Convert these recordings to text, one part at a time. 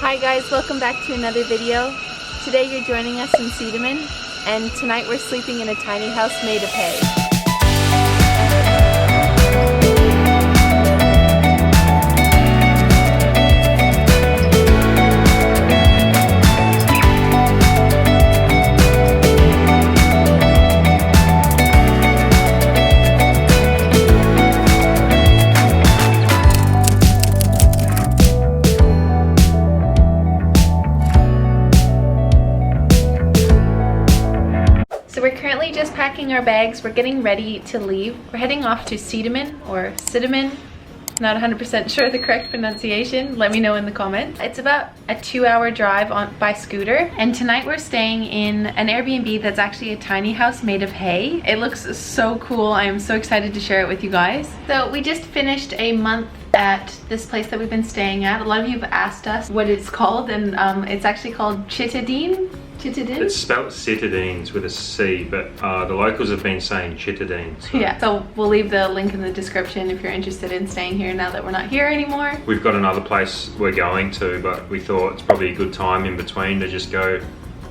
Hi guys, welcome back to another video. Today you're joining us in SIDEMEN, and tonight we're sleeping in a tiny house made of hay. So we're currently just packing our bags. We're getting ready to leave. We're heading off to SIDEMEN or SIDEMEN. Not 100% sure the correct pronunciation. Let me know in the comments. It's about a 2-hour drive by scooter. And tonight we're staying in an Airbnb that's actually a tiny house made of hay. It looks so cool. I am so excited to share it with you guys. So we just finished a month at this place that we've been staying at. A lot of you have asked us what it's called, and it's actually called Chittadine. Chittadine? It's spelled Citadines with a C, but the locals have been saying Chittadines. So. Yeah, so we'll leave the link in the description if you're interested in staying here now that we're not here anymore. We've got another place we're going to, but we thought it's probably a good time in between to just go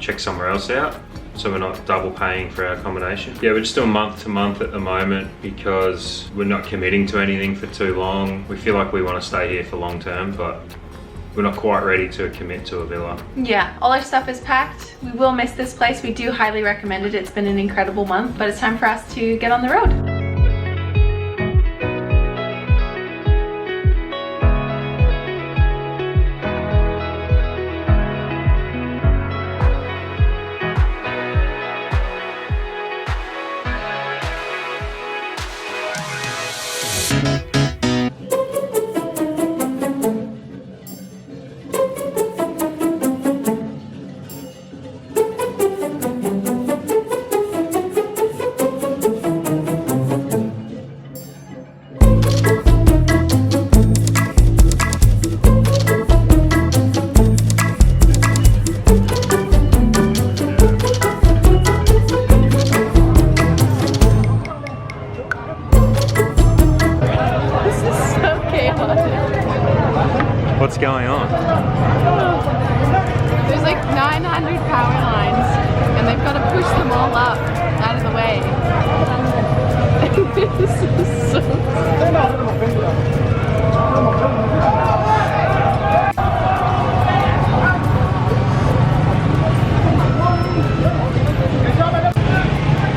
check somewhere else out, so we're not double paying for our accommodation. Yeah, we're just doing month to month at the moment because we're not committing to anything for too long. We feel like we want to stay here for long term, but we're not quite ready to commit to a villa. Yeah, all our stuff is packed. We will miss this place. We do highly recommend it. It's been an incredible month, but it's time for us to get on the road. What's going on? There's like 900 power lines and they've got to push them all up out of the way. This is so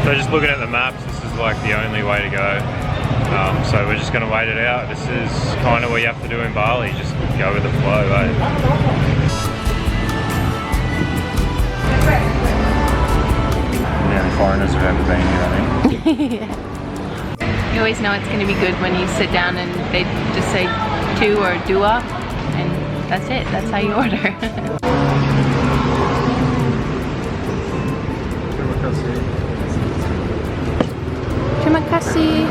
So just looking at the maps, this is like the only way to go. So we're just going to wait it out. This is kind of what you have to do in Bali, just go with the flow, eh? Nearly foreigners have ever been here, I think. Yeah. You always know it's going to be good when you sit down and they just say tu or dua, and that's it. That's how you order. Terima kasih.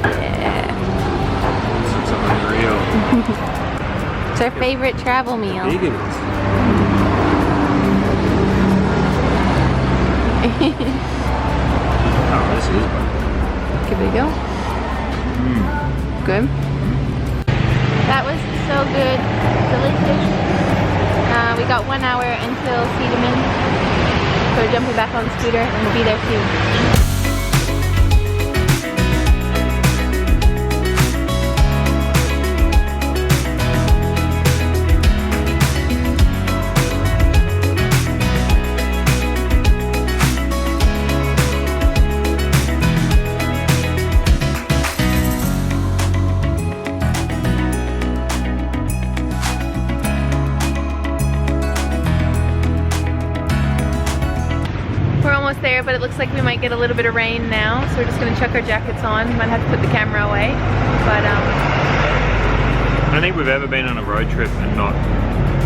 Yeah. This looks unreal. It's our favorite travel meal. Big it is. Oh, this is good. Give it a go. Good. That was so good. Delicious. We got 1 hour until SIDEMEN. So we're jumping back on the scooter and we'll be there soon. There, but it looks like we might get a little bit of rain now, so we're just going to chuck our jackets on. Might have to put the camera away, but I don't think we've ever been on a road trip and not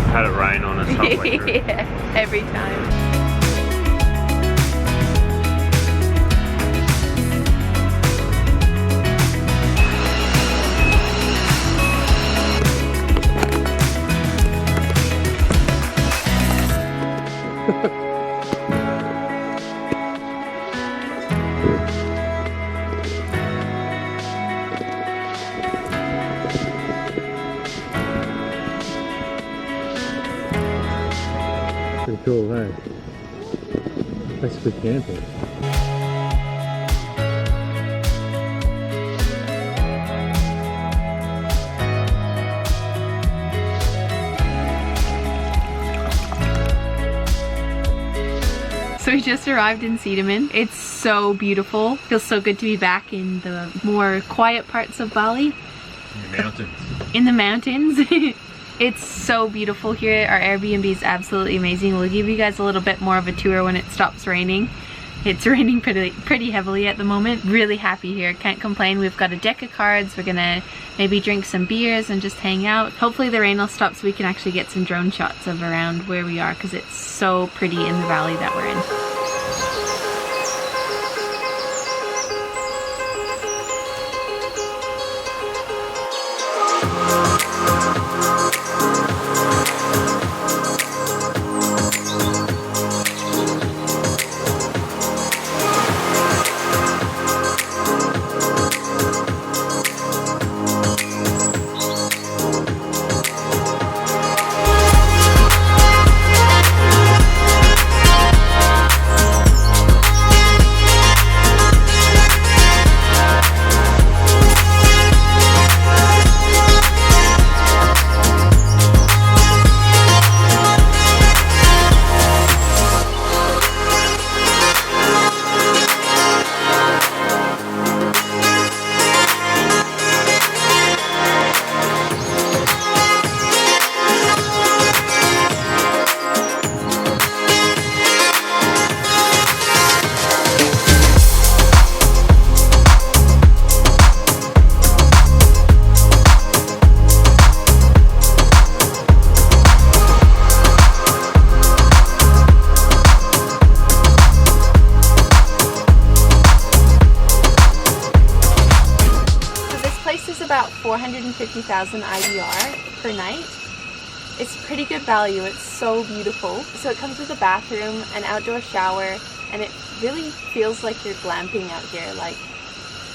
had it rain on us halfway through. Yeah, every time. know. Basically camping. So we just arrived in SIDEMEN. It's so beautiful. Feels so good to be back in the more quiet parts of Bali. In the mountains. In the mountains. It's so beautiful here. Our Airbnb is absolutely amazing. We'll give you guys a little bit more of a tour when it stops raining. It's raining pretty heavily at the moment. Really happy here, can't complain. We've got a deck of cards. We're gonna maybe drink some beers and just hang out. Hopefully the rain will stop so we can actually get some drone shots of around where we are, because it's so pretty in the valley that we're in. About 450,000 IDR per night. It's pretty good value. It's so beautiful. So it comes with a bathroom, an outdoor shower, and it really feels like you're glamping out here. Like,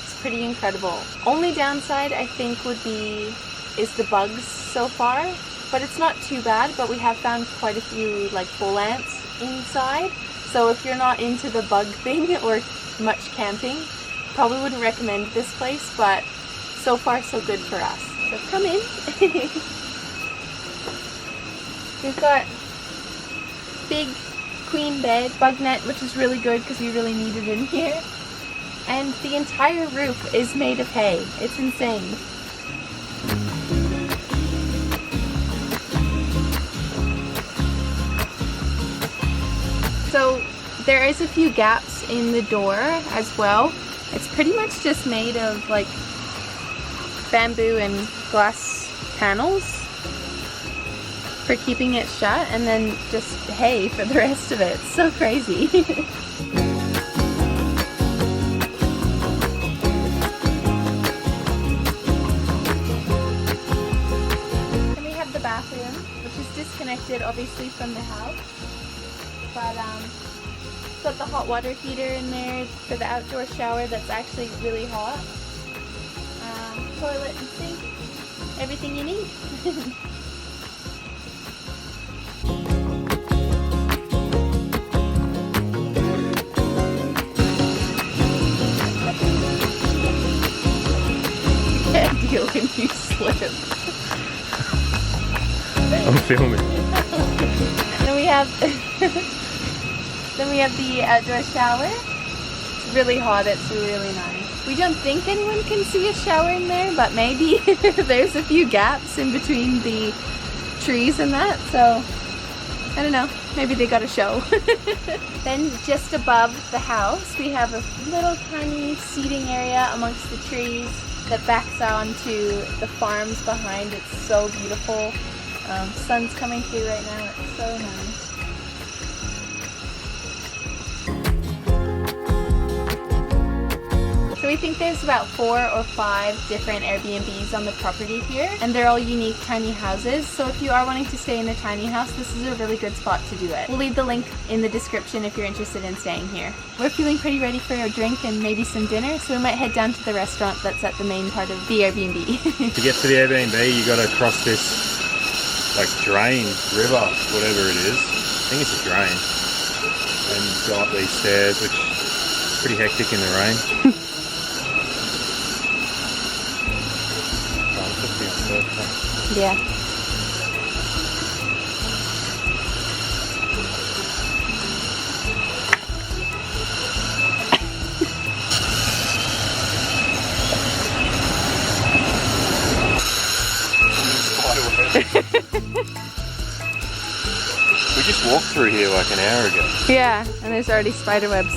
it's pretty incredible. Only downside I think is the bugs so far, but it's not too bad. But we have found quite a few like bull ants inside. So if you're not into the bug thing or much camping, probably wouldn't recommend this place, but so far so good for us. So come in. We've got big queen bed, bug net, which is really good because we really need it in here. And the entire roof is made of hay. It's insane. So there is a few gaps in the door as well. It's pretty much just made of like bamboo and glass panels for keeping it shut, and then just hay for the rest of it. It's so crazy. And we have the bathroom, which is disconnected obviously from the house, but it's got the hot water heater in there for the outdoor shower that's actually really hot. Toilet and sink, everything you need. Can't deal when you slip. I'm filming. Then we have the outdoor shower. It's really hot. It's really nice. We don't think anyone can see a shower in there, but maybe there's a few gaps in between the trees and that, so I don't know, maybe they got a show. Then just above the house we have a little tiny seating area amongst the trees that backs onto the farms behind. It's so beautiful. Sun's coming through right now. It's so nice. So we think there's about 4 or 5 different Airbnbs on the property here, and they're all unique tiny houses. So if you are wanting to stay in a tiny house, this is a really good spot to do it. We'll leave the link in the description if you're interested in staying here. We're feeling pretty ready for a drink and maybe some dinner, so we might head down to the restaurant that's at the main part of the Airbnb. To get to the Airbnb, you got to cross this like drain, river, whatever it is. I think it's a drain. and go up these stairs, which is pretty hectic in the rain. Yeah. We just walked through here like an hour ago. Yeah, and there's already spider webs.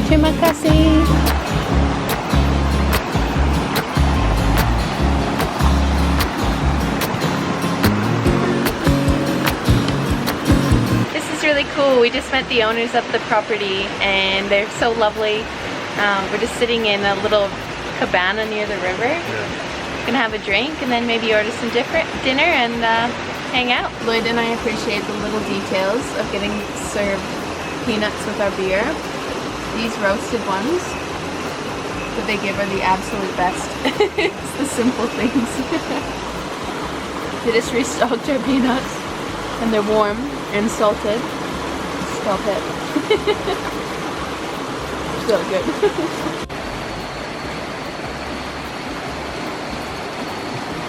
Terima kasih. This is really cool. We just met the owners of the property and they're so lovely. We're just sitting in a little cabana near the river. Yeah. Gonna have a drink and then maybe order some dinner and hang out. Lloyd and I appreciate the little details of getting served peanuts with our beer. These roasted ones that they give are the absolute best. It's the simple things. They just restocked our peanuts and they're warm and salted. Stop it. So good.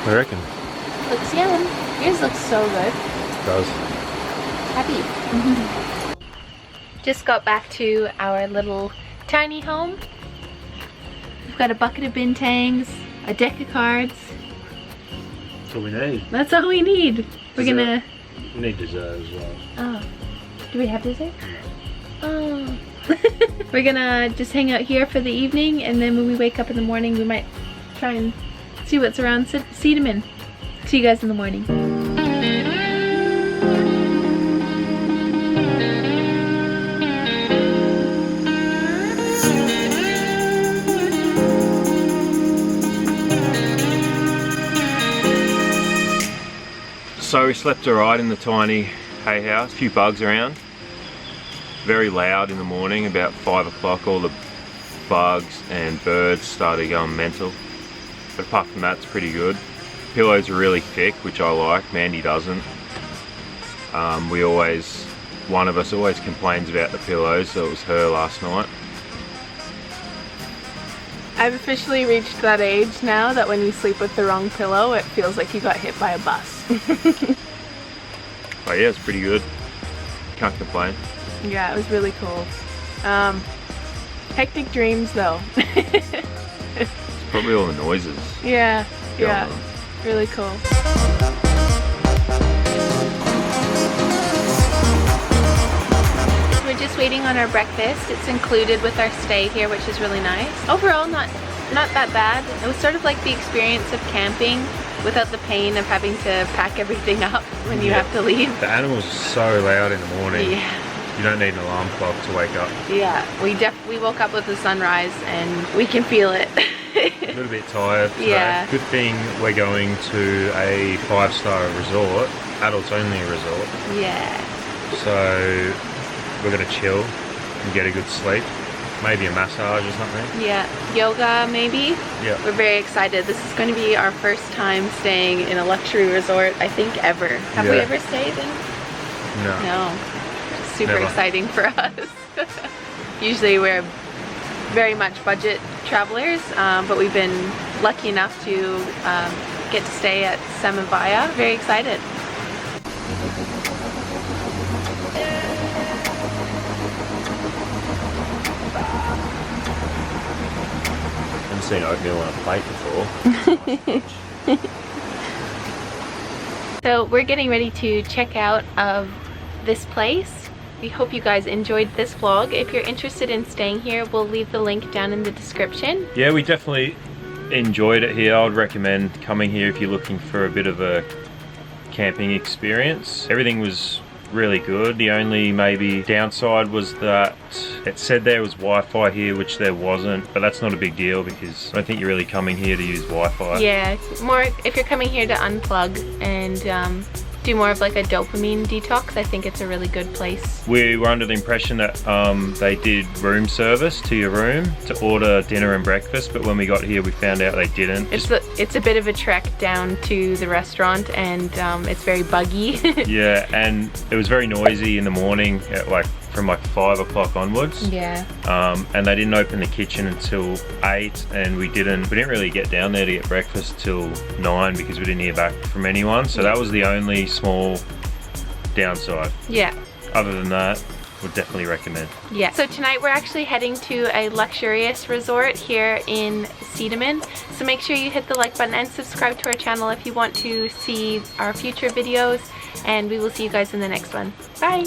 I reckon. Looks yum. Yours looks so good. It does. Happy. Just got back to our little tiny home. We've got a bucket of bintangs, a deck of cards. That's all we need. That's all we need. We're gonna... We need dessert as well. Oh. Do we have dessert? No. Oh. We're gonna just hang out here for the evening and then when we wake up in the morning we might try and see what's around SIDEMEN. See you guys in the morning. So we slept alright in the tiny hay house, a few bugs around. Very loud in the morning, about 5 o'clock, all the bugs and birds started going mental. But apart from that, it's pretty good. Pillows are really thick, which I like, Mandy doesn't. One of us always complains about the pillows, so it was her last night. I've officially reached that age now that when you sleep with the wrong pillow, it feels like you got hit by a bus. Oh yeah, it's pretty good. Can't complain. Yeah, it was really cool. Hectic dreams though. It's probably all the noises. Yeah, yeah, on. really cool. We're just waiting on our breakfast. It's included with our stay here, which is really nice. Overall, not that bad. It was sort of like the experience of camping without the pain of having to pack everything up when you have to leave. The animals are so loud in the morning. Yeah. You don't need an alarm clock to wake up. Yeah, we woke up with the sunrise and we can feel it. A little bit tired today. Yeah. Good thing we're going to a 5-star resort, adults only resort. Yeah. So we're gonna chill and get a good sleep. Maybe a massage or something. Yeah, yoga maybe. Yeah. We're very excited. This is going to be our first time staying in a luxury resort, I think, ever. Have we ever stayed in? No. No. It's super Never. exciting for us. Usually we're very much budget travelers, but we've been lucky enough to get to stay at Samavaya. Very excited. I've seen oatmeal on a plate before. So we're getting ready to check out of this place. We hope you guys enjoyed this vlog. If you're interested in staying here, we'll leave the link down in the description. Yeah, we definitely enjoyed it here. I would recommend coming here if you're looking for a bit of a camping experience. Everything was really good. The only maybe downside was that it said there was Wi-Fi here, which there wasn't, but that's not a big deal because I don't think you're really coming here to use Wi-Fi. Yeah, more if you're coming here to unplug and do more of like a dopamine detox, I think it's a really good place. We were under the impression that they did room service to your room to order dinner and breakfast, but when we got here we found out they didn't. It's a bit of a trek down to the restaurant, and it's very buggy. Yeah, and it was very noisy in the morning at from 5 o'clock onwards. Yeah. And they didn't open the kitchen until 8, and we didn't really get down there to get breakfast till 9 because we didn't hear back from anyone. So that was the only small downside. Yeah. Other than that, would definitely recommend. Yeah. So tonight we're actually heading to a luxurious resort here in SIDEMEN. So make sure you hit the like button and subscribe to our channel if you want to see our future videos. And we will see you guys in the next one. Bye.